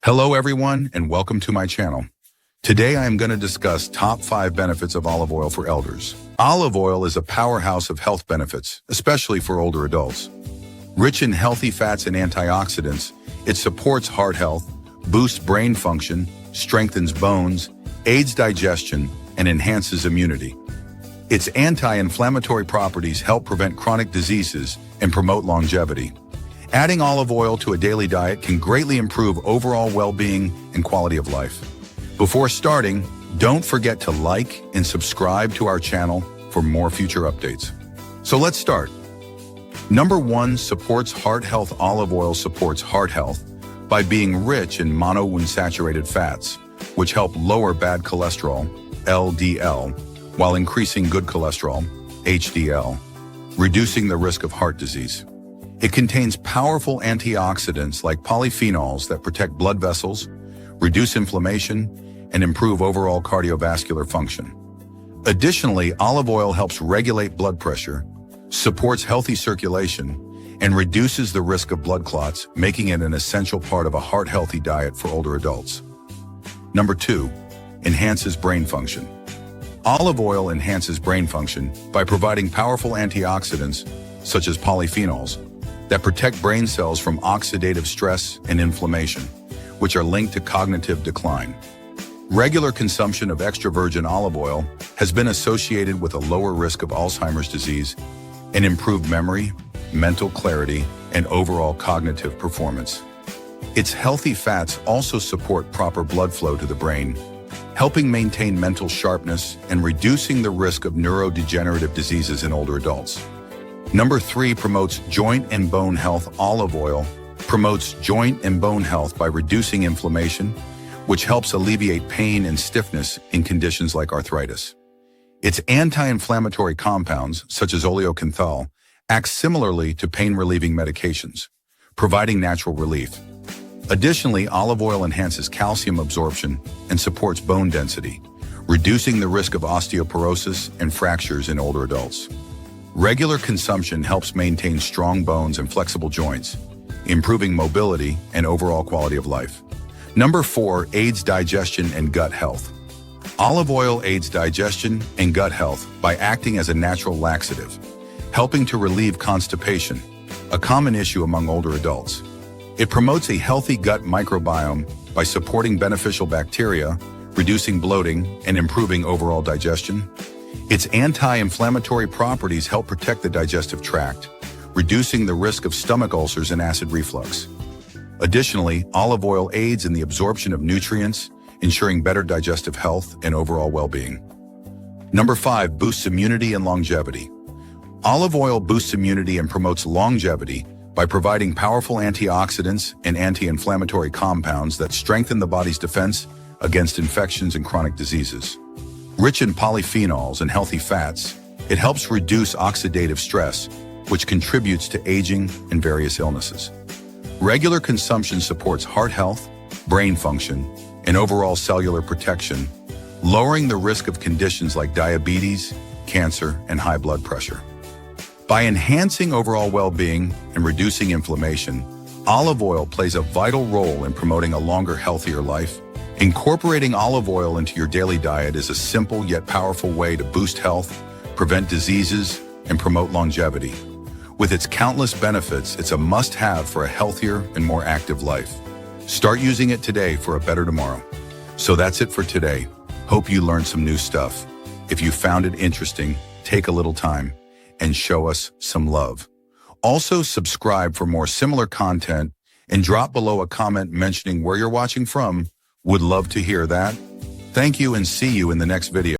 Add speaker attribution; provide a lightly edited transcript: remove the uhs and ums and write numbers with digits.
Speaker 1: Hello everyone and welcome to my channel. Today I am going to discuss top 5 benefits of olive oil for elders. Olive oil is a powerhouse of health benefits, especially for older adults. Rich in healthy fats and antioxidants, it supports heart health, boosts brain function, strengthens bones, aids digestion, and enhances immunity. Its anti-inflammatory properties help prevent chronic diseases and promote longevity. Adding olive oil to a daily diet can greatly improve overall well-being and quality of life. Before starting, don't forget to like and subscribe to our channel for more future updates. So let's start. Number 1, supports heart health. Olive oil supports heart health by being rich in monounsaturated fats, which help lower bad cholesterol, LDL, while increasing good cholesterol, HDL, reducing the risk of heart disease. It contains powerful antioxidants like polyphenols that protect blood vessels, reduce inflammation, and improve overall cardiovascular function. Additionally, olive oil helps regulate blood pressure, supports healthy circulation, and reduces the risk of blood clots, making it an essential part of a heart-healthy diet for older adults. Number 2, enhances brain function. Olive oil enhances brain function by providing powerful antioxidants, such as polyphenols, that protect brain cells from oxidative stress and inflammation, which are linked to cognitive decline. Regular consumption of extra virgin olive oil has been associated with a lower risk of Alzheimer's disease and improved memory, mental clarity, and overall cognitive performance. Its healthy fats also support proper blood flow to the brain, helping maintain mental sharpness and reducing the risk of neurodegenerative diseases in older adults. Number 3, promotes joint and bone health. Olive oil promotes joint and bone health by reducing inflammation, which helps alleviate pain and stiffness in conditions like arthritis. Its anti-inflammatory compounds, such as oleocanthal, act similarly to pain-relieving medications, providing natural relief. Additionally, olive oil enhances calcium absorption and supports bone density, reducing the risk of osteoporosis and fractures in older adults. Regular consumption helps maintain strong bones and flexible joints, improving mobility and overall quality of life. Number 4, aids digestion and gut health. Olive oil aids digestion and gut health by acting as a natural laxative, helping to relieve constipation, a common issue among older adults. It promotes a healthy gut microbiome by supporting beneficial bacteria, reducing bloating, and improving overall digestion. Its anti-inflammatory properties help protect the digestive tract, reducing the risk of stomach ulcers and acid reflux. Additionally, olive oil aids in the absorption of nutrients, ensuring better digestive health and overall well-being. Number 5, boosts immunity and longevity. Olive oil boosts immunity and promotes longevity by providing powerful antioxidants and anti-inflammatory compounds that strengthen the body's defense against infections and chronic diseases. Rich in polyphenols and healthy fats, it helps reduce oxidative stress, which contributes to aging and various illnesses. Regular consumption supports heart health, brain function, and overall cellular protection, lowering the risk of conditions like diabetes, cancer, and high blood pressure. By enhancing overall well-being and reducing inflammation, olive oil plays a vital role in promoting a longer, healthier life. Incorporating olive oil into your daily diet is a simple yet powerful way to boost health, prevent diseases, and promote longevity. With its countless benefits, it's a must-have for a healthier and more active life. Start using it today for a better tomorrow. So that's it for today. Hope you learned some new stuff. If you found it interesting, take a little time and show us some love. Also, subscribe for more similar content and drop below a comment mentioning where you're watching from. Would love to hear that. Thank you and see you in the next video.